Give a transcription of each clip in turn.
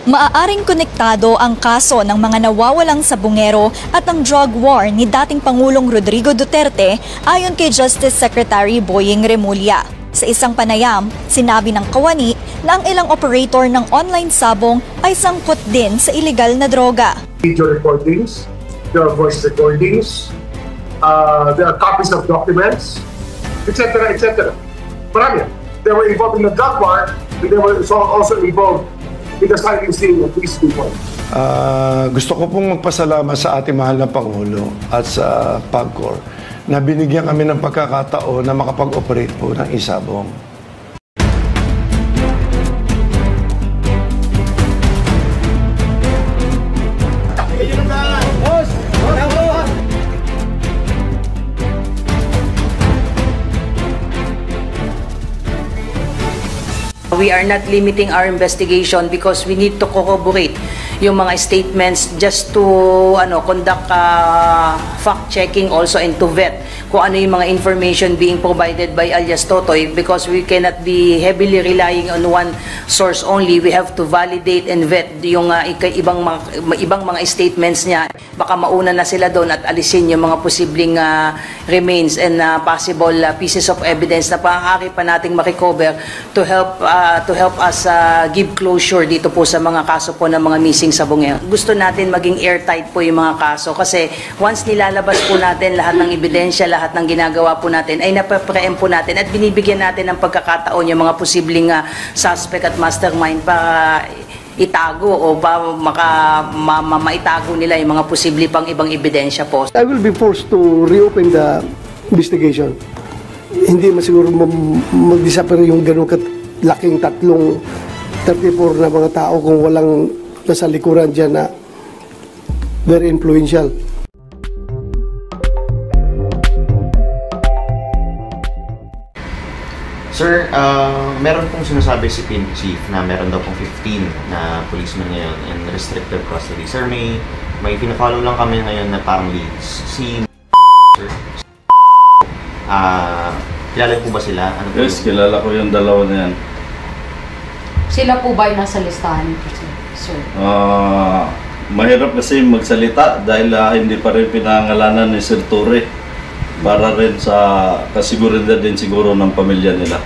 Maaaring konektado ang kaso ng mga nawawalang sabungero at ang drug war ni dating Pangulong Rodrigo Duterte ayon kay Justice Secretary Boying Remulla. Sa isang panayam, sinabi ng kawani na ang ilang operator ng online sabong ay sangkot din sa iligal na droga. Video recordings, there are voice recordings, there are copies of documents, etc., etc. Marami. They were involved in the drug war, and they were also involved in the silencing of these people. Gusto ko pong magpasalamat sa ating mahal na Pangulo at sa PAGCOR na binigyan kami ng pagkakataon na makapag-operate po ng isabong. We are not limiting our investigation because we need to corroborate yung mga statements just to conduct fact-checking also and to vet kung ano yung mga information being provided by alias Totoy, because we cannot be heavily relying on one source only. We have to validate and vet yung ibang mga statements niya. Baka mauna na sila doon at alisin yung mga posibleng remains and possible pieces of evidence na maaari pa nating ma-recover to help us give closure dito po sa mga kaso po ng mga missing sabongero. Gusto natin maging airtight po yung mga kaso kasi once nilalabas po natin lahat ng ebidensya, lahat ng ginagawa po natin ay napapreempt po natin at binibigyan natin ng pagkakataon yung mga posibleng suspect at mastermind para itago o maitago nila yung mga posible pang ibang ebidensya po. I will be forced to reopen the investigation. Hindi masiguro mag-disappear yung ganun laking 34 na mga tao kung walang nasa likuran dyan na very influential. Sir, meron pong sinasabi si PNP Chief na meron daw pong 15 na policemen ngayon in restricted custody. Sir, may pinafollow lang kami ngayon na parang leads. Sir, kilala po ba sila? Ano yes, kilala ko yung dalawa na yan. Sila po ba yung nasa listahan, sir? Mahirap kasi magsalita dahil hindi pa rin pinangalanan ni Sir Torre. Para rin sa kasiguridad din siguro ng pamilya nila.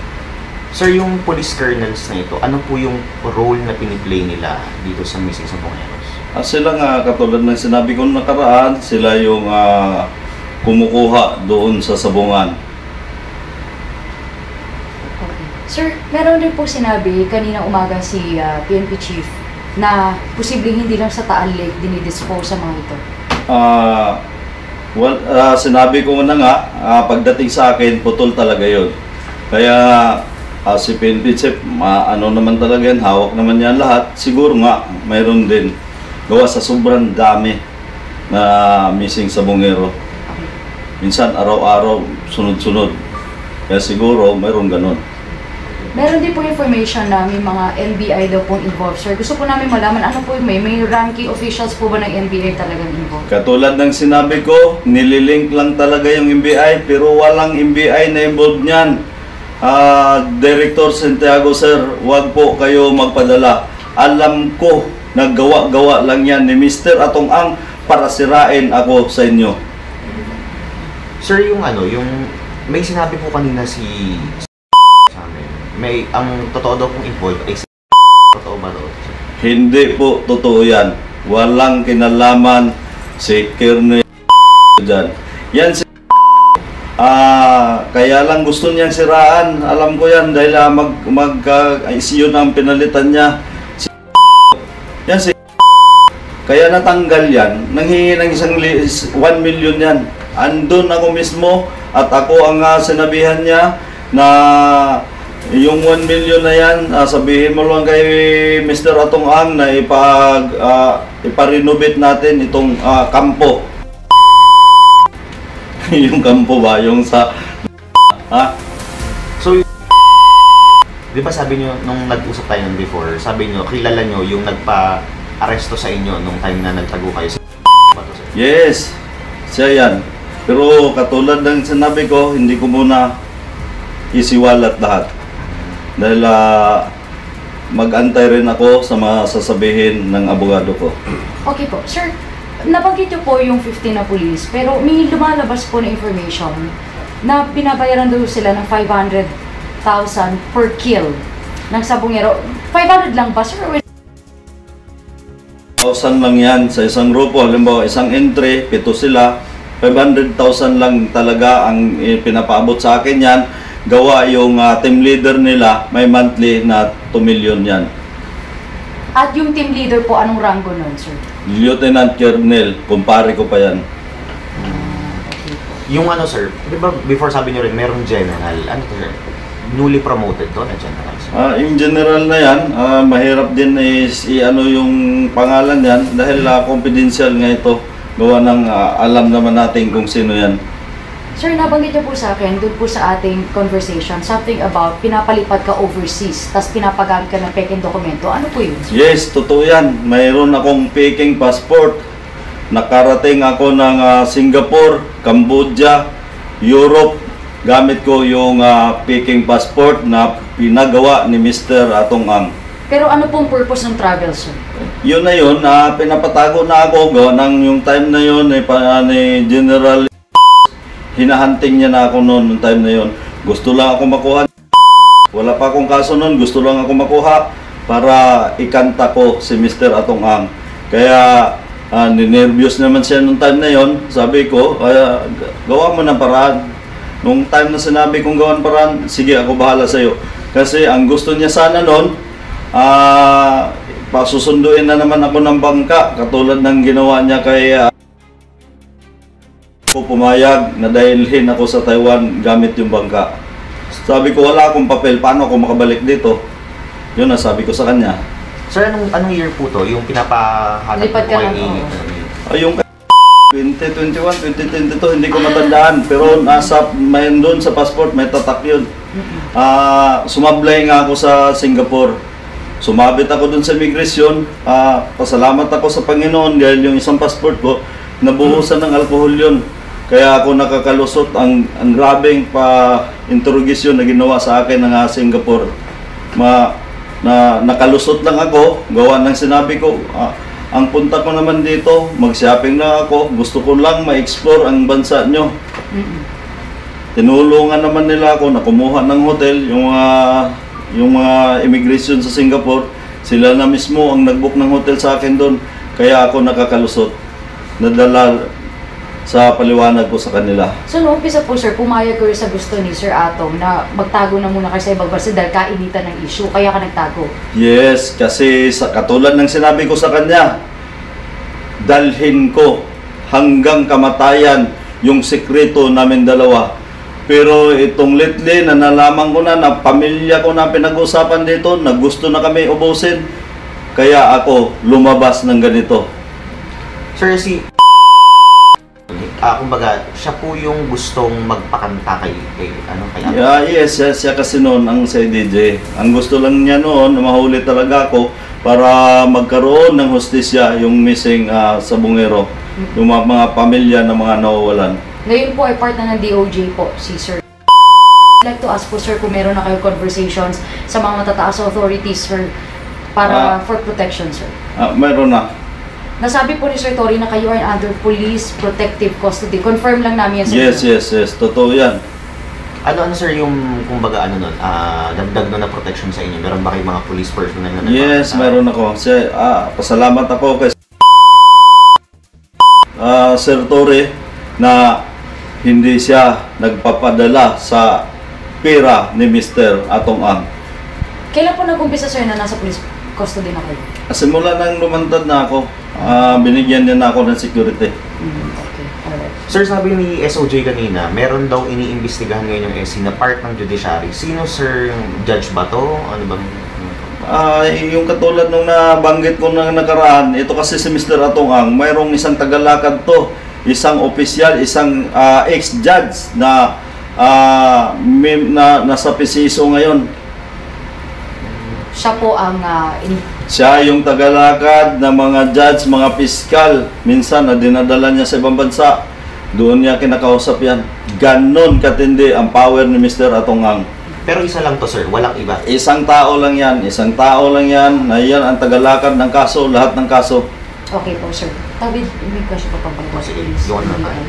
Sir, yung police colonels na ito, ano po yung role na piniplay nila dito sa missing sabongeros? Sila nga, katulad ng sinabi ko nakaraan, sila yung kumukuha doon sa sabungan. Okay. Sir, meron din po sinabi kanina umaga si PNP Chief na posibleng hindi lang sa Taal Lake dinidispose sa mga ito. Well, sinabi ko na nga, pagdating sa akin, putol talaga yun. Kaya si PNP Chief, ano naman talaga yan, hawak naman yan lahat. Siguro nga, mayroon din. Gawa sa sobrang dami na missing sabongero. Minsan, araw-araw, sunod-sunod. Kaya siguro, mayroon ganun. Meron din po information na may mga NBI daw pong involved, sir. Gusto po namin malaman ano po may ranking officials po ba ng NBI talagang involved? Katulad ng sinabi ko, nililink lang talaga yung NBI pero walang NBI na involved niyan. Director Santiago, sir, wag po kayo magpadala. Alam ko, naggawa-gawa lang yan ni Mr. Atong Ang para sirain ako sa inyo. Sir, yung may sinabi po kanina si ang totoo daw pong involved ay totoo ba daw? Hindi po totoo yan. Walang kinalaman si Kernel dyan. Yan si kaya lang gusto niyang siraan. Alam ko yan dahil yun ang pinalitan niya. Yan si kaya natanggal yan. Nanghingi ng 1 million yan. Andun ako mismo at ako ang sinabihan niya na yung 1 million na yan, sabihin mo lang kay Mr. Atong Ang na iparenovate natin itong kampo. Yung kampo ba? Yung sa... So, di ba sabi nyo, nung nag-usap tayo nun before, sabi nyo, kilala nyo yung nagpa-aresto sa inyo nung time na nagtago kayo sa Yes, siya yan. Pero katulad ng sinabi ko, hindi ko muna isiwalat lahat. Dahil mag-antay rin ako sa mga sasabihin ng abogado ko. Okay po. Sir, nabanggit niyo po yung 15 na police, pero may lumalabas po na information na binabayaran daw sila ng 500,000 per kill ng sabungero. 500 lang ba, sir? 1,000 lang yan sa isang grupo. Halimbawa, isang entry, 7 sila. 500,000 lang talaga ang pinapaabot sa akin yan. Gawa yung team leader nila, may monthly na 2 million yan. At yung team leader po, anong rango nun, sir? Lieutenant Colonel, kumpare ko pa yan. Yung ano sir, di ba before sabi niyo rin, merong general, ano to sir? Newly promoted to na general sir? Yung general na yan, mahirap din i-ano yung pangalan yan dahil confidential nga ito. Gawa ng alam naman natin kung sino yan. Sir, nabanggit niyo po sa akin, doon po sa ating conversation, something about pinapalipad ka overseas, tapos pinapagamit ka ng peking dokumento. Ano po yun, sir? Yes, totoo yan. Mayroon akong peking passport. Nakarating ako ng Singapore, Cambodia, Europe. Gamit ko yung peking passport na pinagawa ni Mr. Atong Ang. Pero ano pong purpose ng travel, sir? Yun na yun, pinapatago na ako. Gawa ng yung time na yun, ni General, hinahunting niya na ako noon, yung time na yun. Gusto lang ako makuha. Wala pa akong kaso noon, gusto lang ako makuha para ikanta ko si Mr. Atong Ang. Kaya, ninervyos naman siya nung time na yon. Sabi ko, gawa mo ng paraan. Nung time na sinabi kong gawan paraan, sige ako bahala sa'yo. Kasi ang gusto niya sana noon, pasusunduin na naman ako ng bangka. Katulad ng ginawa niya kay ako pumayag na dahilhin ako sa Taiwan gamit yung bangka. Sabi ko wala akong papel, paano ako makabalik dito? Yun na sabi ko sa kanya. Sir, anong year po to? Yung pinapahanap Lipat ka lang, Yung 2021, 2022, hindi ko matandaan. Pero may doon sa passport, may tatak yun. Sumablay nga ako sa Singapore. Sumabit ako doon sa immigration. Pasalamat ako sa Panginoon dahil yung isang passport ko, nabuhusan ng alcohol yun. Kaya ako nakakalusot ang grabeng pa-interrogasyon na ginawa sa akin ng Singapore. Nakalusot lang ako, gawa ng sinabi ko, ang punta ko naman dito, mag-shopping na ako, gusto ko lang ma-explore ang bansa nyo. Tinulungan naman nila ako na kumuha ng hotel, yung mga immigration sa Singapore, sila na mismo ang nag-book ng hotel sa akin doon, kaya ako nakakalusot. Nadala sa paliwanag ko sa kanila. So, noong umpisa po, sir, pumayag kayo sa gusto ni Sir Atong na magtago na muna kayo sa ibang bansa dahil kainitan ng issue, kaya ka nagtago? Yes, kasi sa katulad ng sinabi ko sa kanya, dalhin ko hanggang kamatayan yung sekreto namin dalawa. Pero itong lately na nalaman ko na pamilya ko na pinag-usapan dito, na gusto na kami ubusin, kaya ako lumabas ng ganito. Sir, kumbaga, siya po yung gustong magpakanta kay Yes, siya kasi noon ang DJ. Ang gusto lang niya noon, mahuli talaga ako para magkaroon ng hustisya yung missing sabungero, yung mga pamilya na mga nawawalan. Ngayon po ay part na ng DOJ po, si Sir. I'd like to ask po, sir, kung meron na kayo conversations sa mga matataas authorities, sir, para for protection, sir. Meron na. Nasabi po ni Sir Tory na kayo ay under police protective custody. Confirm lang namin yan, sir. Yes. Totoo yan. Ano sir yung, kumbaga dagdag na protection sa inyo? Meron ba kayong mga police personnel na Yes, meron ako. Pasalamat ako kay Sir Tory na hindi siya nagpapadala sa pera ni Mr. Atong Ang. Kailan po nag-umpisa, sir, na nasa police custody na kayo? Simula nang lumantad na ako, binigyan niya na ako ng security. Okay, alright. Sir, sabi ni SOJ kanina, meron daw iniimbestigahan ngayon yung SC na part ng judiciary. Sino sir, yung judge ba to? Ano bang... Yung katulad nung nabanggit ko na nakaraan, ito kasi si Mr. Atong Ang, mayroong isang tagalakad to, isang opisyal, isang ex-judge na nasa PCSO ngayon. Siya po ang... Siya yung tagalakad ng mga judge, mga piskal. Minsan na dinadala niya sa ibang bansa. Doon niya kinakausap yan. Ganon katindi ang power ni Mr. Atong Ang. Pero isa lang to, sir. Walang iba. Isang tao lang yan. Isang tao lang yan. Na yan ang tagalakad ng kaso, lahat ng kaso. Okay po, sir. Tawid, may question pa pang Sige, yun na tayo.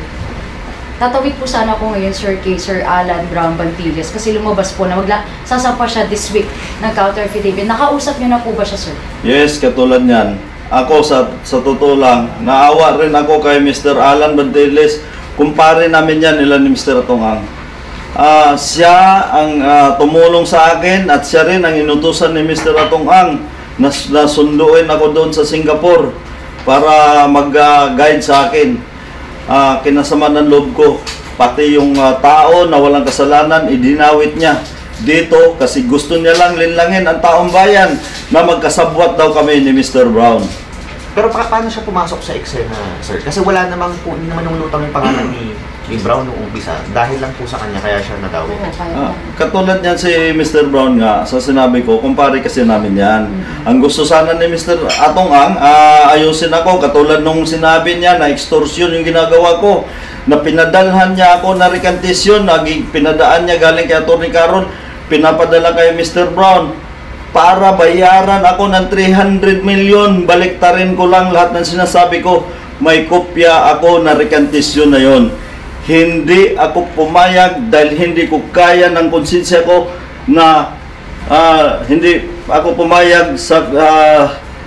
Tatawid po sana ako ngayon, sir, kay Sir Alan Brown Bantillas kasi lumabas po na sasampa siya this week ng counter affidavit. Nakausap niyo na po ba siya, sir? Yes, katulad niyan. Ako sa totoo lang, naawa rin ako kay Mr. Alan Bantillas. Kumpare namin yan nila ni Mr. Atongang. Siya ang tumulong sa akin at siya rin ang inutusan ni Mr. Atongang na sunduin ako doon sa Singapore para mag-guide sa akin. Kinasama ng loob ko, pati yung tao na walang kasalanan, idinawit niya dito kasi gusto niya lang linlangin ang taong bayan na magkasabwat daw kami ni Mr. Brown. Pero paano siya pumasok sa eksena, sir? Kasi wala namang po, hindi naman nulutang yung pangalan ni Brown noong umpisa. Dahil lang po sa kanya, kaya siya nadawit. Katulad niyan si Mr. Brown nga, sa sinabi ko, kumpare kasi namin yan. Ang gusto sana ni Mr. Atongang, ayusin ako, katulad nung sinabi niya na extortion yung ginagawa ko, na pinadalhan niya ako na rekantisyon, pinadaan niya galing kay Atty. Caron, pinapadala kay Mr. Brown, para bayaran ako ng 300 million, baliktarin ko lang lahat ng sinasabi ko, may kopya ako na rekantisyon na yon. Hindi ako pumayag dahil hindi ko kaya ng konsensya ko na hindi ako pumayag sa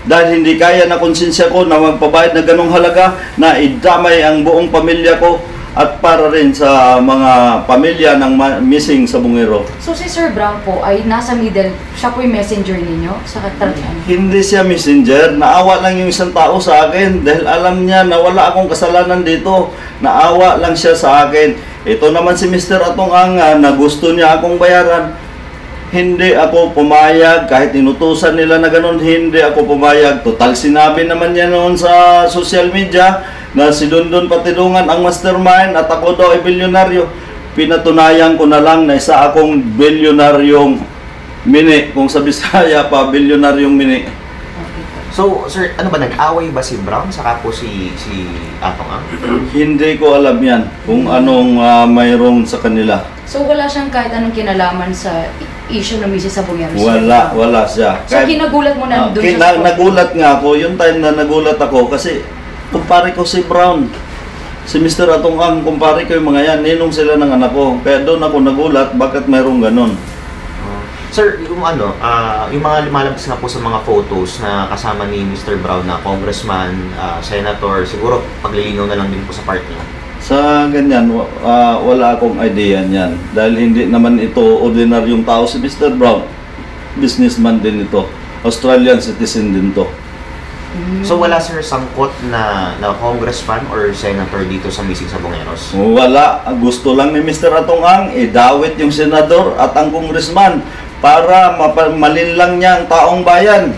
dahil hindi kaya na konsensya ko na magpabayad na ganong halaga na idamay ang buong pamilya ko at para rin sa mga pamilya ng missing sa Bungero. So si Sir Brown po ay nasa middle, siya po yung messenger ninyo sa kataryan? Hindi siya messenger, naawa lang yung isang tao sa akin dahil alam niya na wala akong kasalanan dito. Naawa lang siya sa akin. Ito naman si Mr. Atongang na gusto niya akong bayaran. Hindi ako pumayag, kahit inutusan nila na ganun, hindi ako pumayag. Total sinabi naman niya noon sa social media na si Dondon Patidungan ang mastermind at ako daw ay bilyonaryo. Pinatunayan ko na lang na isa akong bilyonaryong mini. Kung sa Bisaya pa, bilyonaryong mini. So, sir, ano ba, nag-away ba si Brown saka po si Atongang? Hindi ko alam yan kung anong mayroong sa kanila. So wala siyang kahit anong kinalaman sa issue ng Mrs. Sabungero? Wala siya. So kinagulat mo na doon siya? Nagulat nga ako, yung time na nagulat ako kasi kumpare ko si Brown. Si Mr. Atongang, kumpare ko yung mga yan, ninong sila ng anak ko. Kaya doon ako nagulat, bakit mayroong ganon. Sir, yung yung mga lumalabas nga po sa mga photos na kasama ni Mr. Brown na congressman, senator, siguro paglilinaw na lang din po sa part niya. Sa ganyan, wala akong idea niyan. Dahil hindi naman ito ordinaryong tao si Mr. Brown. Businessman din ito. Australian citizen din to. So wala, sir, sangkot na congressman or senator dito sa missing sa Bungeros? Wala. Gusto lang ni Mr. Atongang idawit yung senador at ang congressman para malinlang niya ang taong bayan.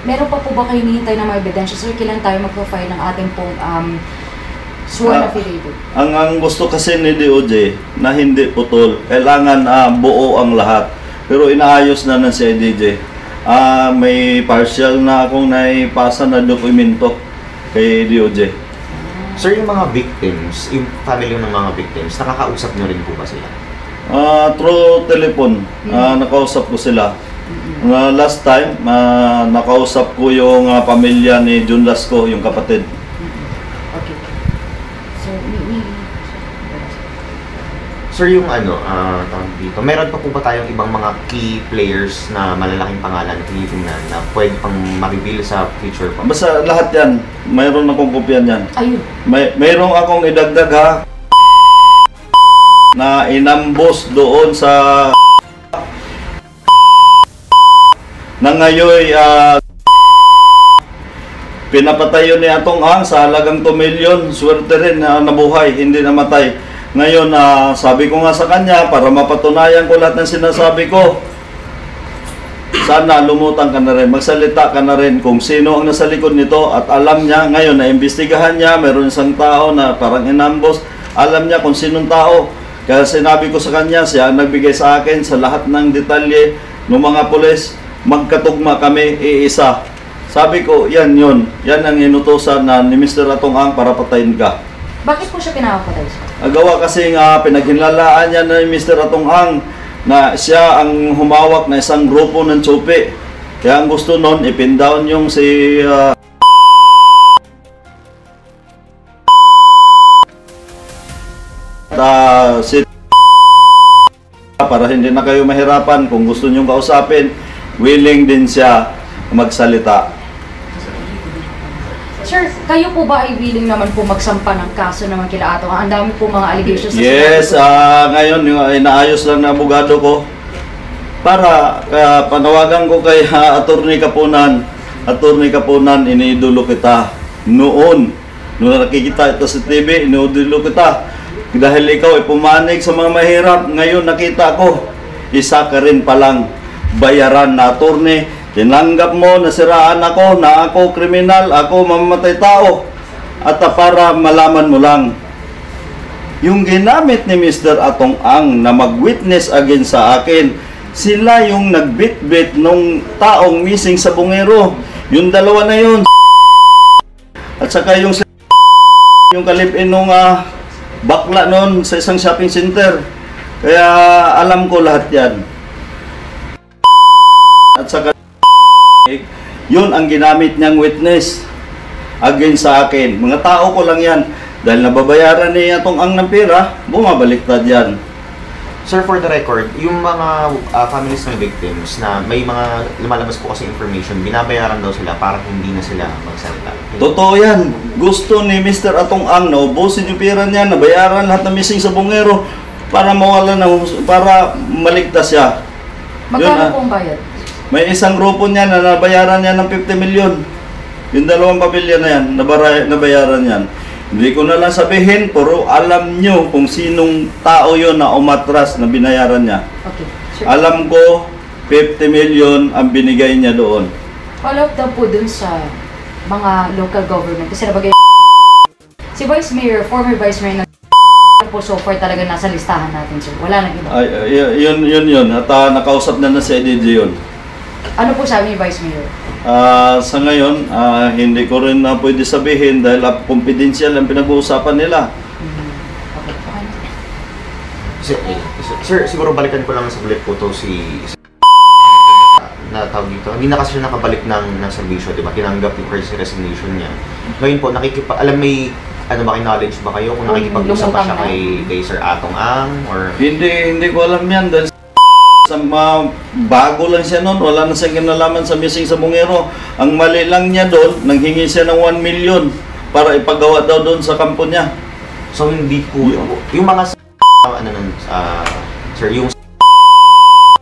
Meron pa po ba kayo hinihintay na mga ebidensya? Sir, kailan tayo mag-file ng ating pong sworn affidavit? Ang gusto kasi ni DOJ na hindi putol, kailangan buo ang lahat. Pero inaayos na ng CIDJ. May partial na akong naipasa na dokumento kay DOJ. Sir, yung mga victims, yung family ng mga victims, nakakausap niyo rin po ba sila? Through telephone, nakausap ko sila. Last time, nakausap ko yung pamilya ni Jun Lasco, yung kapatid. Okay. So, Sir, yung tawag dito, meron pa po ba tayong ibang mga key players na malalaking pangalan na tinitingnan na pwede pang ma-reveal sa future pa? Basta lahat yan, mayroon akong kopyan yan. Ayun. Mayroon akong idagdag ha, na inambos doon sa na ngayon pinapatayo ni Atongang sa halagang 2 million, swerte rin na nabuhay, hindi namatay. Ngayon, sabi ko nga sa kanya, para mapatunayan ko lahat ng sinasabi ko, sana lumutang ka na rin, magsalita ka na rin kung sino ang nasa likod nito at alam niya, ngayon na imbestigahan niya, meron isang tao na parang inambos, alam niya kung sinong tao. Kaya sinabi ko sa kanya, siya ang nagbigay sa akin sa lahat ng detalye ng mga pulis, magkatugma kami, iisa. Sabi ko, yan yun. Yan ang inutosan na ni Mr. Atongang para patayin ka. Bakit po siya pinapatay, sir? Agawa kasi nga pinaghinlalaan niya na Mr. Atong Ang na siya ang humawak na isang grupo ng tsupi. Kaya ang gusto nun, ipin down yung si si para hindi na kayo mahirapan. Kung gusto nyong kausapin, willing din siya magsalita. Sir, kayo po ba ay willing naman po magsampa ng kaso naman kila Atong Ang? Ang dami po mga allegations. Yes, ngayon inaayos lang na abogado ko para panawagan ko kay Attorney Kapunan. Attorney Kapunan, iniidolo kita noon nakikita ito sa TV, iniidolo kita dahil ikaw ay pumanig sa mga mahirap. Ngayon nakita ko, isa ka rin palang bayaran na attorney. Tinanggap mo, nasiraan ako, na ako kriminal, ako mamamatay tao. At para malaman mo lang, yung ginamit ni Mr. Atong Ang na mag-witness against sa akin, sila yung nagbitbit nung taong missing sa Bungero. Yung dalawa na yun. At saka yung kalipin nung bakla noon sa isang shopping center. Kaya alam ko lahat yan. At saka yun ang ginamit niyang witness against sa akin. Mga tao ko lang yan. Dahil nababayaran niya itong Ang ng pera, bumabaliktad yan. Sir, for the record, yung mga families ng victims na may mga lumalabas po kasi information, binabayaran daw sila para hindi na sila magsalita. Totoo yan. Gusto ni Mr. Atong Ang na ubusin yung pera niya, nabayaran lahat na missing sa Bungero para mawala na, para maligtas siya. Magkano po ang bayad? May isang grupo niya na nabayaran niya ng 50 million. Yung dalawang pamilya na yan, nabayaran yan. Hindi ko na lang sabihin, pero alam nyo kung sinong tao yon na umatras na binayaran niya. Okay, sure. Alam ko, 50 million ang binigay niya doon. Follow up daw po dun sa mga local government. Kasi nabagay si Vice Mayor, former Vice Mayor na po so far talaga nasa listahan natin, sir. Wala nang iba. Yun. At nakausap na si EDG yun. Ano po sabi ni Vice Mayor? Sa ngayon, hindi ko rin na pwede sabihin dahil confidential ang pinag-uusapan nila. Sir, siguro balikan ko lang sa ulit po to si na tawag dito. Hindi na kasi siya nakabalik ng serbisyo, di ba? Tinanggap yung first resignation niya. Ngayon po, may knowledge ba kayo kung nakikipag-usap pa siya kay Sir Atong Ang? Or Hindi ko alam yan dahil bago lang siya noon, wala na siyang kinalaman sa missing sa Bungero. Ang mali lang niya doon, nanghingi siya ng 1 million para ipagawa daw doon sa kampo niya. So hindi po yung mga sir, yung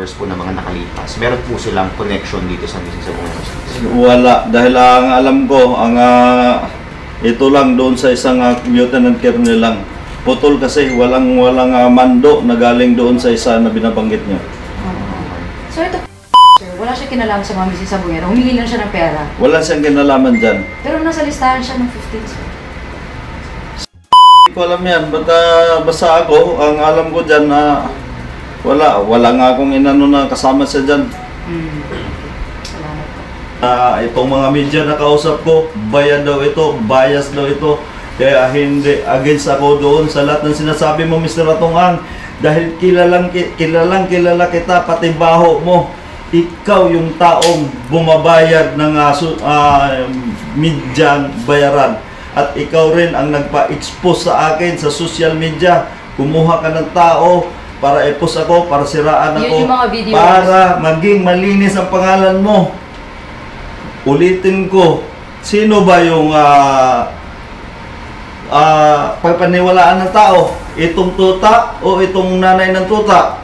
po na mga nakalipas, meron po silang connection dito sa missing sa Bungero? Wala, dahil ang alam ko, ito lang doon sa isang lieutenant colonel lang. Putol kasi walang mando na galing doon sa isa na binabanggit niyo. So ito, sir, wala siya kinalaman sa mga missing sa Bungero. Humingi lang siya ng pera. Wala siyang kinalaman dyan. Pero nasa listahan siya ng 15, sir. Hindi ko alam yan. Basta ako, ang alam ko dyan na wala nga akong inano na kasama siya dyan. Salamat po. Itong mga media na kausap ko, bayan daw ito, bias daw ito. Kaya hindi, against ako doon sa lahat ng sinasabi mo, Mr. Atong Ang. Dahil kilalang kilala kita, pati baho mo. Ikaw yung taong bumabayad ng medyang bayaran. At ikaw rin ang nagpa-expose sa akin sa social media. Kumuha ka ng tao para i-post ako, para siraan ako, para maging malinis ang pangalan mo. Ulitin ko, sino ba yung pagpaniwalaan ng tao? Itong tuta o itong nanay ng tuta?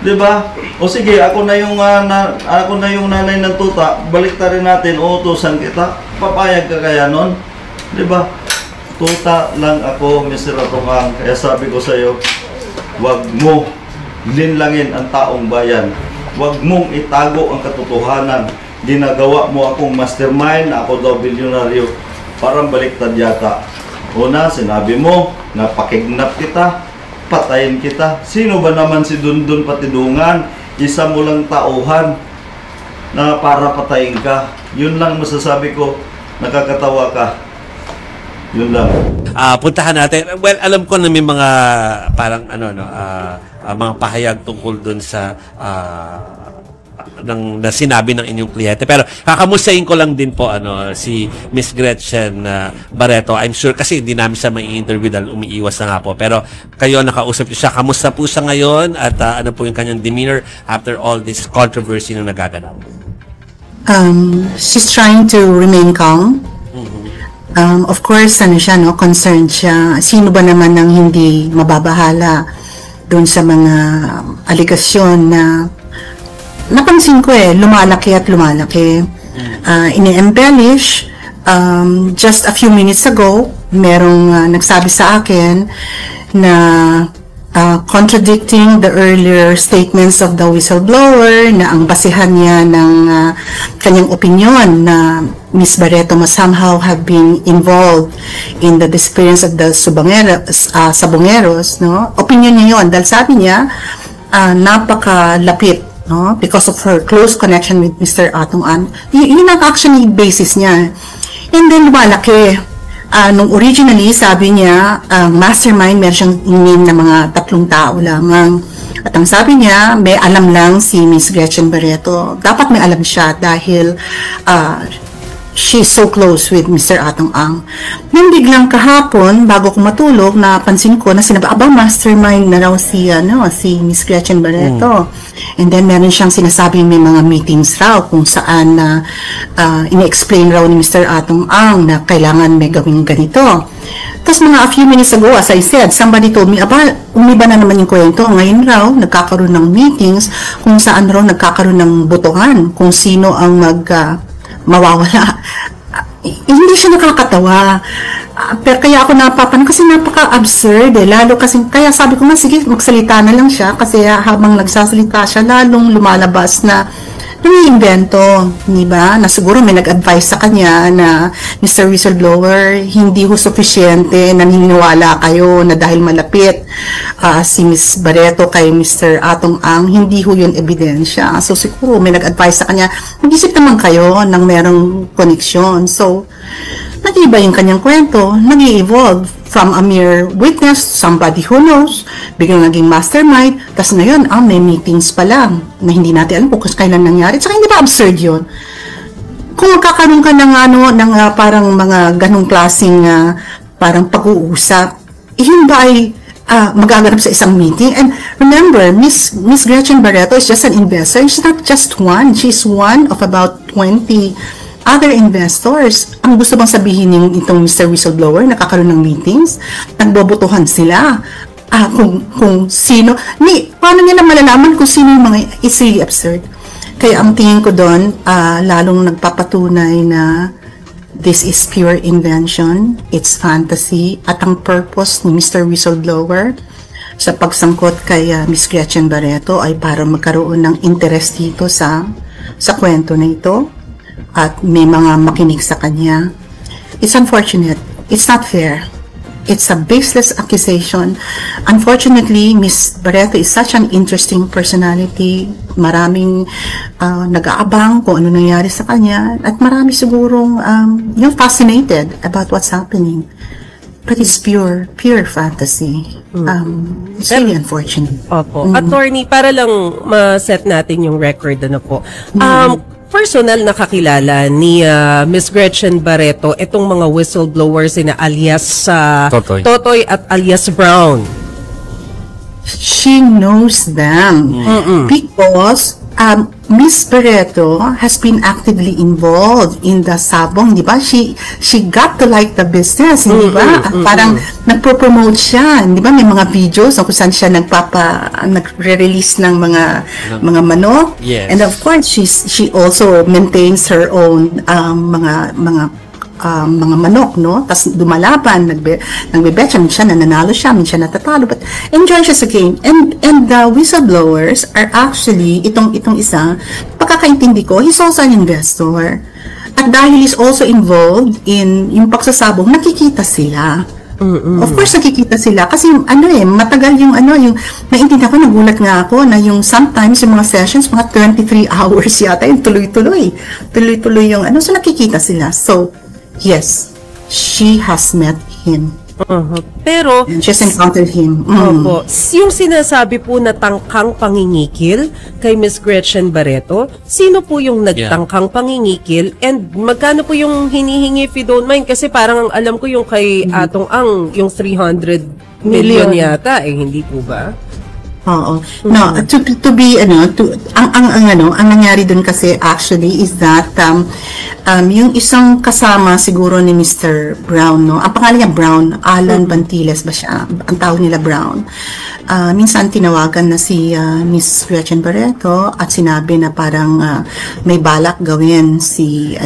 'Di ba? O sige, ako na yung nanay ng tuta. Baliktarin natin, utusan kita. Papayag ka kaya noon? 'Di ba? Tuta lang ako, Mr. Atong Ang. Kaya sabi ko sa iyo, wag mo linlangin ang taong bayan. Wag mong itago ang katotohanan. Ginagawa mo akong mastermind, ako daw bilyonaryo. Parang baliktad yata. Una, sinabi mo na pakignap kita, patayin kita. Sino ba naman si Dundun Patidungan? Isa mo lang tauhan na para patayin ka. Yun lang masasabi ko, nakakatawa ka. Yun lang. Puntahan natin. Well, alam ko na may mga parang mga pahayag tungkol dun sa na sinabi ng inyong kliyente. Pero kakamustahin ko lang din po si Miss Gretchen Barreto. I'm sure kasi hindi namin siya mai-interview dahil umiiwas na nga po. Pero kayo nakausap niyo siya. Kamusta po siya ngayon at ano po yung kanyang demeanor after all this controversy na nagaganap? She's trying to remain calm. Of course, concerned siya. Sino ba naman nang hindi mababahala doon sa mga aligasyon na napansin ko lumalaki at lumalaki. Ini-embellish. Just a few minutes ago, merong nagsabi sa akin na contradicting the earlier statements of the whistleblower na ang basihan niya ng kanyang opinion na Ms. Barreto must somehow have been involved in the disappearance of the Sabongeros, no? Opinion niya yun dahil sabi niya napakalapit, no? Because of her close connection with Mr. Atong Ang. Yun ang actually basis niya. And then lumalaki. Nung originally, sabi niya, mastermind, meron siyang name na mga 3 tao lamang. At ang sabi niya, may alam lang si Miss Gretchen Barreto. Dapat may alam siya dahil she's so close with Mr. Atong Ang. Nung biglang kahapon, bago ko matulog, napansin ko na sinabi, mastermind na raw si Miss Gretchen Barreto. And then meron siyang sinasabi may mga meetings raw kung saan ini-explain raw ni Mr. Atong Ang na kailangan may gawing ganito. Tapos a few minutes ago, as I said, somebody told me, umiba na naman yung kwento. Ngayon raw, nagkakaroon ng meetings kung saan raw nagkakaroon ng botohan kung sino ang mawawala. Hindi siya nakakatawa. Pero kaya ako napapanon kasi napaka-absurd lalo kasi, kaya sabi ko sige, magsalita na lang siya kasi habang nagsasalita siya, lalong lumalabas na nag-iimbento, di ba? Na siguro may nag-advise sa kanya na Mr. Whistleblower, hindi ho suffisyente, naniniwala kayo na dahil malapit si Ms. Barreto kay Mr. Atong Ang, hindi ho yun ebidensya. So siguro may nag-advise sa kanya, mag-isip naman kayo ng merong koneksyon. So, nag-iba yung kanyang kwento, nag-i-evolve from a mere witness, somebody who knows, biglang naging mastermind, tas ngayon, may meetings pa lang na hindi natin alam kung kailan nangyari. Tsaka hindi ba absurd yun? Kung magkakaroon ka ng parang mga ganong klaseng parang pag-uusap, yun ba ay magaganap sa isang meeting? And remember, Miss Gretchen Barreto is just an investor. She's not just one. She's one of about 20 other investors. Ang gusto bang sabihin itong Mr. Whistleblower, nakakaroon ng meetings, nagbobotohan sila, kung sino, paano nila malalaman kung sino yung mga, it's really absurd. Kaya ang tingin ko doon, lalong nagpapatunay na this is pure invention, it's fantasy, at ang purpose ni Mr. Whistleblower sa pagsangkot kay Miss Gretchen Barreto ay para magkaroon ng interest dito sa kwento na ito at may mga makinig sa kanya. It's unfortunate. It's not fair. It's a baseless accusation. Unfortunately, Miss Barreto is such an interesting personality. Maraming nag-aabang kung ano nangyari sa kanya at marami sigurong fascinated about what's happening. But it's pure fantasy. It's really unfortunate. Opo. Attorney, para lang ma-set natin yung record po. Personal na kakilala ni Miss Gretchen Barreto itong mga whistleblowers na alias Totoy at alias Brown. She knows them because Miss Barreto has been actively involved in the Sabong, di ba? She got to like the business, di ba? Parang nagpo-promote siya, di ba? May mga videos kung saan siya nagre-release ng mga manok. Yes. And of course, she also maintains her own mga manok, no? Tapos dumalaban, nagbebetcha, minsan nananalo siya, minsan natatalo, but enjoy siya sa game. And the whistleblowers are actually, itong isa, pagkakaintindi ko, he's also an investor. At dahil he's also involved in yung pagsasabong, nakikita sila. Of course, nakikita sila. Kasi matagal yung naintindihan ko, nagulat nga ako na yung sometimes yung mga sessions, mga 23 hours yata, yung tuloy-tuloy yung so nakikita sila. So, yes, she has met him. Pero, And she's encountered him. opo, yung sinasabi po na tangkang pangingikil kay Miss Gretchen Barreto, sino po yung nagtangkang pangingikil and magkano po yung hinihingi if you don't mind? Kasi parang alam ko yung kay Atong Ang, yung 300 million yata, hindi po ba? Oo. No, to be ang nangyari dun kasi actually is that yung isang kasama siguro ni Mr. Brown, no. Ang pangalan niya Brown, Alan Bantiles ba siya? Ang tawag nila Brown. Minsan tinawagan na si Miss Gretchen Barreto at sinabi na parang may balak gawin si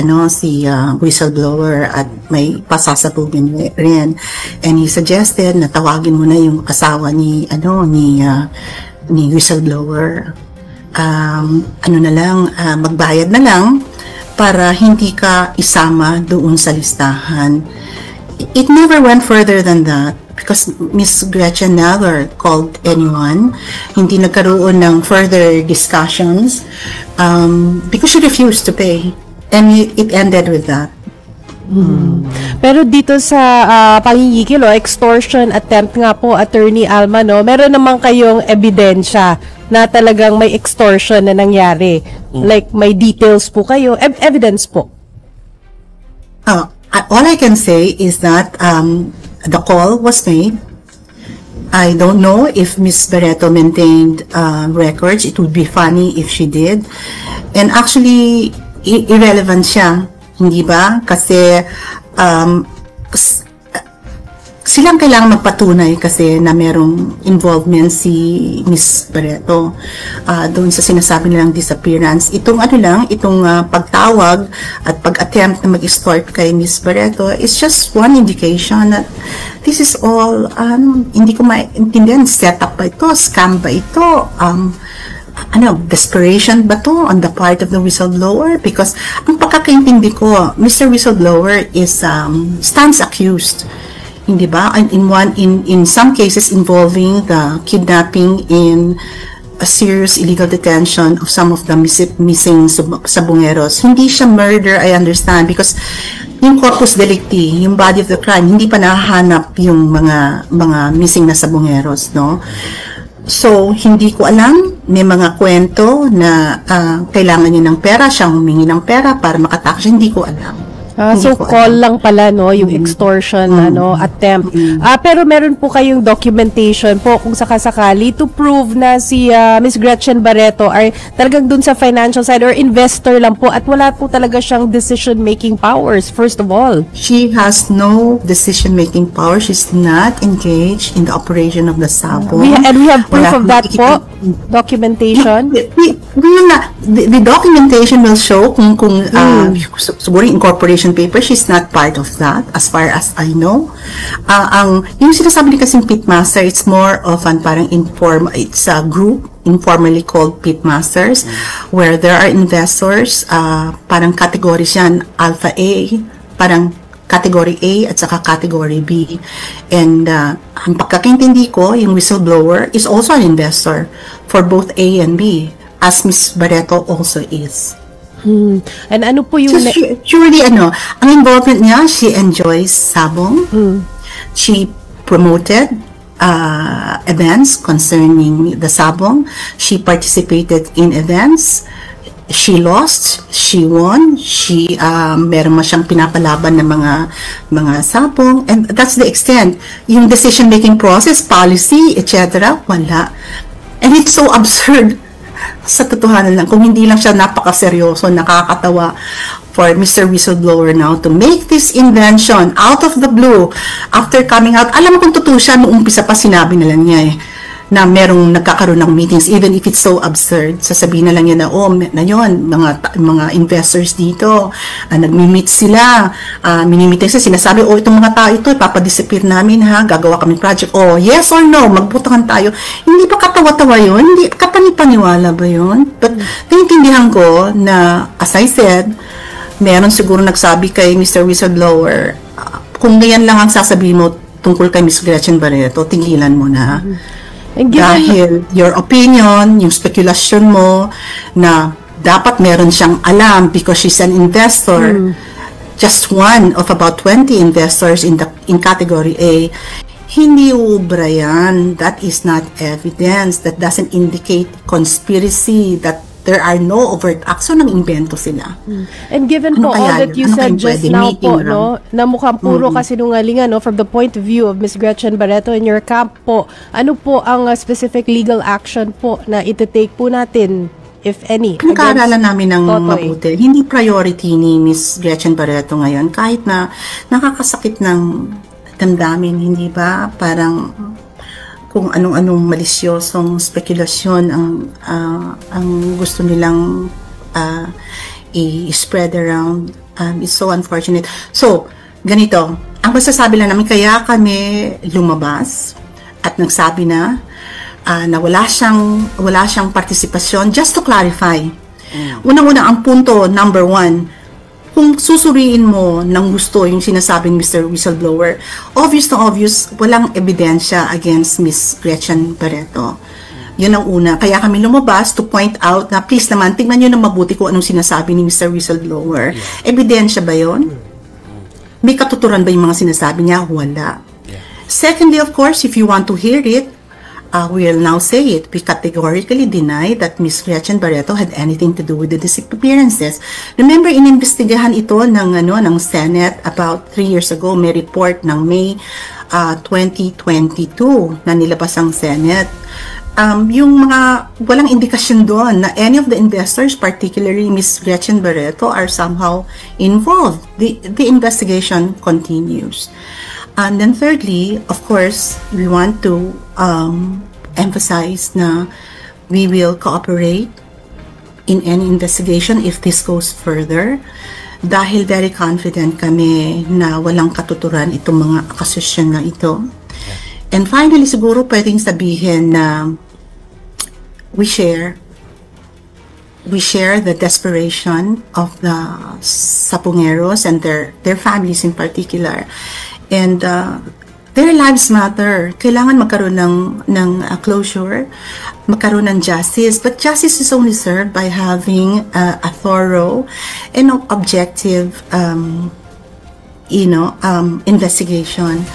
whistleblower at may pasasabugin rin. And he suggested na tawagin mo na yung asawa ni whistleblower. Magbayad na lang para hindi ka isama doon sa listahan. It never went further than that because Miss Gretchen never called anyone. Hindi nagkaroon ng further discussions because she refused to pay. And it ended with that. Pero dito sa pangingikil o extortion attempt nga po, Attorney Alma, no, meron naman kayong ebidensya na talagang may extortion na nangyari. Like may details po kayo, evidence po. All I can say is that the call was made. I don't know if Miss Barreto maintained records. It would be funny if she did. And actually, irrelevant siya. Hindi ba? Kasi silang kailangan magpatunay kasi na merong involvement si Miss Barreto doon sa sinasabi nilang disappearance. Itong pagtawag at pag-attempt na mag-extort kay Miss Barreto is just one indication that this is all, hindi ko maintindihan, setup ba ito, scam ba ito, desperation ba to on the part of the whistleblower? Because ang pagkakaintindi ko, Mr. Whistleblower is stands accused, hindi ba? In some cases involving the kidnapping in a serious illegal detention of some of the missing sabongeros. Hindi siya murder, I understand, because yung corpus delicti, yung body of the crime, hindi pa nahahanap yung mga missing na sabongeros, no? So, hindi ko alam, may mga kwento na kailangan niya ng pera, siyang humingi ng pera para makatakas, hindi ko alam. So call lang pala, no, yung extortion attempt. Pero meron po kayong documentation po kung sakasakali to prove na si Miss Gretchen Barreto ay talagang dun sa financial side or investor lang po at wala po talaga siyang decision-making powers, first of all. She has no decision-making power. She's not engaged in the operation of the sabong. And we have proof of that po? Documentation? The documentation will show kung siguro incorporation paper, she's not part of that as far as I know. Yung sinasabi ni kasing pitmaster, it's more of it's a group informally called pitmasters where there are investors, parang categories yan, Alpha A, parang Category A at saka Category B. And ang pagkakaintindi ko, yung whistleblower is also an investor for both A and B, as Ms. Barreto also is. And ano po yung... So, surely, ang involvement niya, she enjoys sabong. She promoted events concerning the sabong. She participated in events. She lost, she won, meron mo siyang pinapalaban ng mga sabong, and that's the extent. Yung decision-making process, policy, etc., wala. And it's so absurd. Sa totohanan lang, kung hindi lang siya napakaseryoso, nakakatawa for Mr. Whistleblower now to make this invention out of the blue after coming out. Alam mo kung totoo siya, noong umpisa pa sinabi na lang niya na merong nagkakaroon ng meetings, even if it's so absurd. Sasabihin na lang niya na yun, mga investors dito, nagmi-meet sila, mini-meeting sila, sinasabi, itong mga tao ito, ipapadisappear namin ha, gagawa kami project, yes or no, magbutangan tayo. Hindi pa katawa-tawa yun? Hindi, kapanipaniwala ba yun? But, naintindihan ko na, as I said, meron siguro nagsabi kay Mr. Whistleblower, kung ganyan lang ang sasabihin mo tungkol kay Ms. Gretchen Barreto, tigilan mo na. Dahil your opinion, yung speculation mo na dapat meron siyang alam because she's an investor, just one of about 20 investors in category A, hindi ubra yan. That is not evidence. That doesn't indicate conspiracy, that there are no overt acts. So, nang-invento sila. And given po all that you said just now po, no, na mukhang puro kasinungalingan, no, from the point of view of Ms. Gretchen Barreto in your camp po, ano po ang specific legal action po na iti-take po natin, if any? Pinag-aaralan namin ng mabuti. Hindi priority ni Ms. Gretchen Barreto ngayon, kahit na nakakasakit ng damdamin, hindi ba? Parang kung anong-anong malisyosong spekulasyon ang gusto nilang i-spread around. It's so unfortunate. So, ganito, ang masasabi lang namin, kaya kami lumabas at nagsabi na wala siyang partisipasyon. Just to clarify, unang-una ang punto, number 1, kung susuriin mo ng gusto yung sinasabing Mr. Whistleblower, obvious na obvious, walang ebidensya against Ms. Gretchen Barreto. Yun ang una. Kaya kami lumabas to point out na please naman, tingnan nyo na mabuti kung anong sinasabi ni Mr. Whistleblower. Ebidensya ba yun? May katuturan ba yung mga sinasabi niya? Wala. Secondly, of course, if you want to hear it, we will now say it. We categorically deny that Ms. Gretchen Barreto had anything to do with the disappearances. Remember, inimbestigahan ito ng Senate about 3 years ago. May report ng May 2022 na nilabas ang Senate. Yung mga walang indikasyon doon na any of the investors, particularly Ms. Gretchen Barreto, are somehow involved. The investigation continues. And then thirdly, of course, we want to emphasize na we will cooperate in any investigation if this goes further, dahil very confident kami na walang katuturan itong mga akusasyon na ito. And finally, siguro pwedeng sabihin na we share the desperation of the Sapungeros and their families in particular. And their lives matter. Kailangan magkaroon ng closure, magkaroon ng justice. But justice is only served by having a thorough and objective, investigation.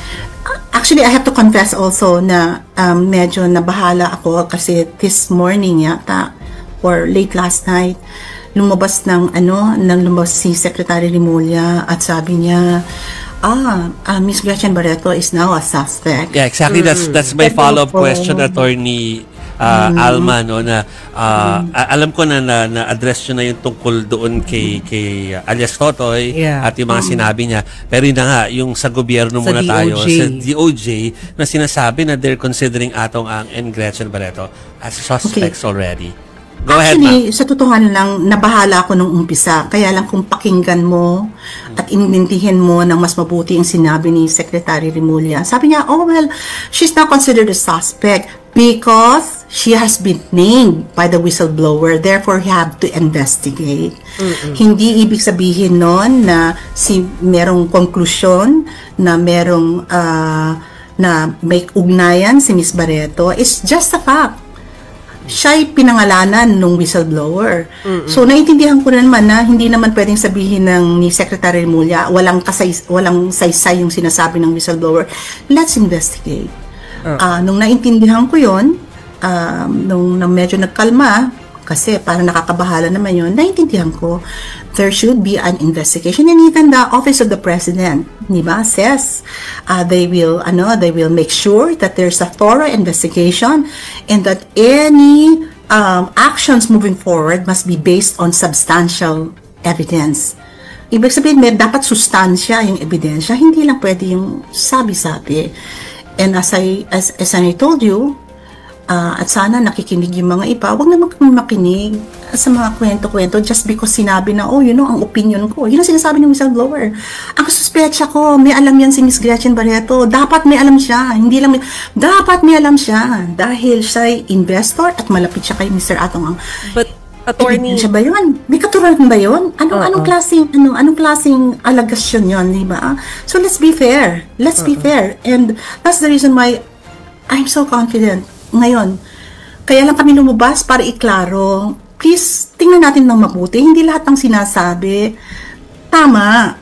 Actually, I have to confess also na medyo nabahala ako kasi this morning yata or late last night, lumabas si Secretary Remulla at sabi niya, Ms. Gretchen Barreto is now a suspect. Yeah, exactly. That's my follow-up question, Attorney Alma, no, na alam ko na address nyo na yung tungkol doon kay alias Totoy at yung mga sinabi niya. Pero yun na nga, yung sa gobyerno muna tayo, sa DOJ, na sinasabi na they're considering Atong Ang and Gretchen Barreto as suspects already. Go Actually, ahead, sa totohanan lang, nabahala ako nung umpisa. Kaya lang kung pakinggan mo at inintindihin mo ng mas mabuti ang sinabi ni Secretary Remulla. Sabi niya, she's not considered a suspect because she has been named by the whistleblower. Therefore, you have to investigate. Hindi ibig sabihin nun na merong konklusyon na merong na may ugnayan si Ms. Barreto. It's just a fact. Siya'y pinangalanan nung whistleblower. So, naiintindihan ko naman na hindi naman pwedeng sabihin ni Secretary Remulla, walang saysay yung sinasabi ng whistleblower. Let's investigate. Nung naintindihan ko yun, nung medyo nagkalma, kasi parang nakakabahala naman yun, naintindihan ko, there should be an investigation. And even the Office of the President, diba, says they will make sure that there's a thorough investigation and that any actions moving forward must be based on substantial evidence. Ibig sabihin, may dapat sustansya yung ebidensya, hindi lang pwede yung sabi-sabi. And as I told you, at sana nakikinig yung mga iba, huwag na makinig sa mga kwento-kwento just because sinabi na, ang opinion ko. Yun ang sinasabi ng whistleblower. Ang suspetsya ko, may alam yan si Ms. Gretchen Barreto. Dapat may alam siya. Dapat may alam siya. Dahil siya'y investor at malapit siya kay Mr. Atong Ang. But, Attorney, siya ba yun? May katuran ba yun? Anong klaseng alagasyon yun, di ba? So let's be fair. Let's be fair. And that's the reason why I'm so confident ngayon. Kaya lang kami lumabas para iklaro. Please, tingnan natin ng mabuti. Hindi lahat ng sinasabi tama.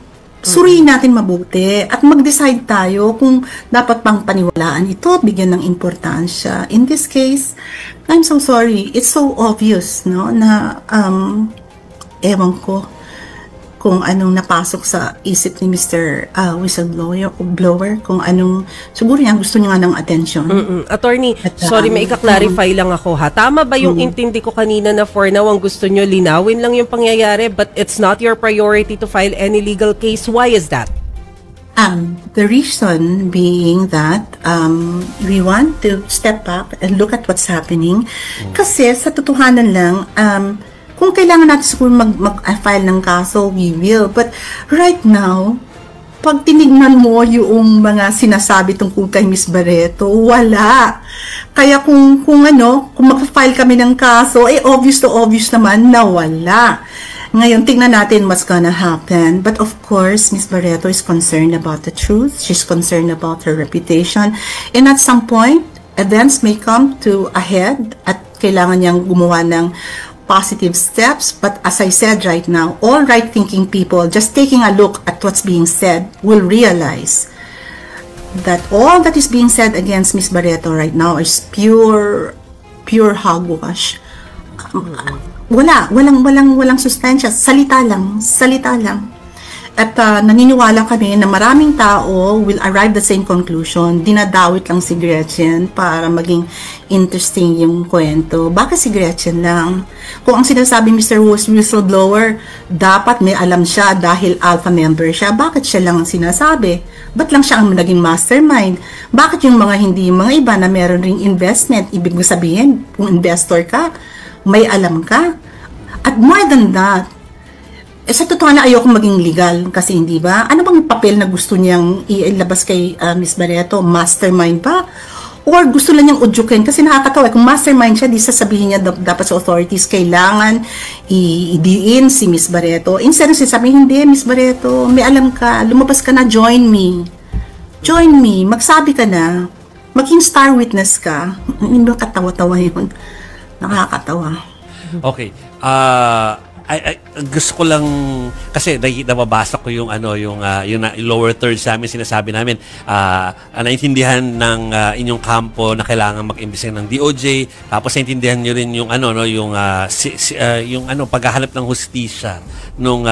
Suriin natin mabuti at mag-decide tayo kung dapat pang paniwalaan ito, bigyan ng importansya. In this case, I'm so sorry. It's so obvious, no, na ewan ko kung anong napasok sa isip ni Mr. Whistleblower, kung anong, siguro niya gusto niya nga ng attention. Attorney, sorry, may ika-clarify lang ako ha. Tama ba yung intindi ko kanina na for now, ang gusto nyo linawin lang yung pangyayari, but it's not your priority to file any legal case? Why is that? The reason being that we want to step up and look at what's happening. Kasi sa totohanan lang, kung kailangan natin siguro mag-file ng kaso, we will. But right now, pag tinignan mo yung mga sinasabi tungkol kay Miss Barreto, wala. Kaya kung mag-file kami ng kaso, obvious naman na wala. Ngayon, tingnan natin what's gonna happen. But of course, Miss Barreto is concerned about the truth. She's concerned about her reputation. And at some point, events may come to a head at kailangan niyang gumawa ng positive steps. But as I said right now, all right-thinking people, just taking a look at what's being said, will realize that all that is being said against Miss Barreto right now is pure hogwash. Walang sustansya, salita lang. At naniniwala kami na maraming tao will arrive the same conclusion. Dinadawit lang si Gretchen para maging interesting yung kwento. Bakit si Gretchen lang? Kung ang sinasabi Mr. Whistleblower, dapat may alam siya dahil alpha member siya. Bakit siya lang ang sinasabi? Ba't lang siya ang naging mastermind? Bakit yung mga iba na meron ring investment? Ibig sabihin, kung investor ka, may alam ka? At more than that, sa totoo na ayoko maging legal kasi hindi ba? Ano bang papel na gusto niyang ilabas kay Miss Barreto? Mastermind ba? Or gusto lang niyang udyukin? Kasi nakakatawa, kung mastermind siya, di sasabihin niya dapat sa authorities, kailangan i-diin si Miss Barreto. Instead of sabihin, hindi, Miss Barreto, may alam ka, lumabas ka na, join me, magsabi ka na, maging star witness ka. Hindi ba katawa-tawa yun? Nakakatawa. Okay. Gusto ko lang kasi nababasa ko yung lower third sa amin, sinasabi namin naintindihan ng inyong kampo na kailangan mag-imbestiga ng DOJ, tapos naintindihan niyo rin yung paghahanap ng hustisya nung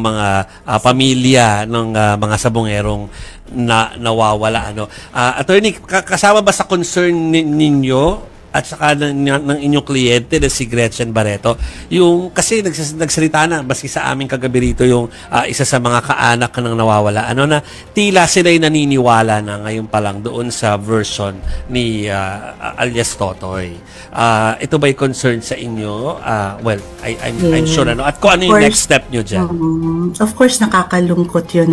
mga pamilya ng mga sabongerong nawawala. Attorney, kasama ba sa concern ninyo at saka ng inyong kliyente na si Gretchen Barreto, yung kasi nagsalita na maski sa aming kagabi rito yung isa sa mga kaanak ng nawawala, na tila sila'y naniniwala na ngayon pa lang doon sa version ni alias Totoy. Ito ba'y concern sa inyo? Well, I'm sure at kung ano yung next step nyo dyan? Of course, nakakalungkot yun,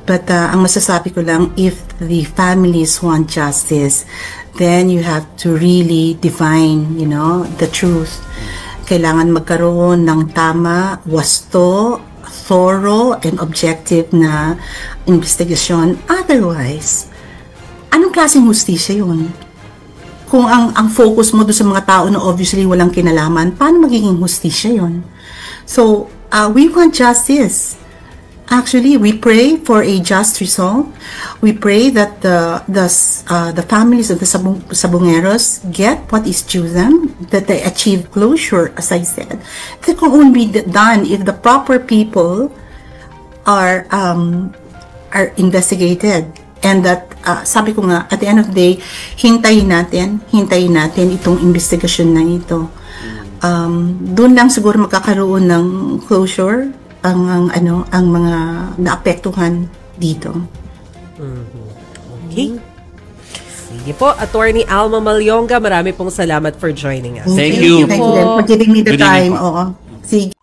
but ang masasabi ko lang, if the families want justice, then you have to really define, the truth. Kailangan magkaroon ng tama, wasto, thorough, and objective na investigasyon. Otherwise, anong klaseng hustisya yun? Kung ang focus mo doon sa mga tao na obviously walang kinalaman, paano magiging hustisya yun? So, we want justice. Actually, we pray for a just result. We pray that the families of the Sabongeros get what is due them, that they achieve closure, as I said. That can only be done if the proper people are investigated. And that, sabi ko nga, at the end of the day, hintayin natin itong investigasyon na ito. Doon lang siguro magkakaroon ng closure ang mga naapektuhan dito. Okay. Sige po, Attorney Alma Malyonga, marami pong salamat for joining us. Thank you. Thank you for giving me the time. Oo. Sige.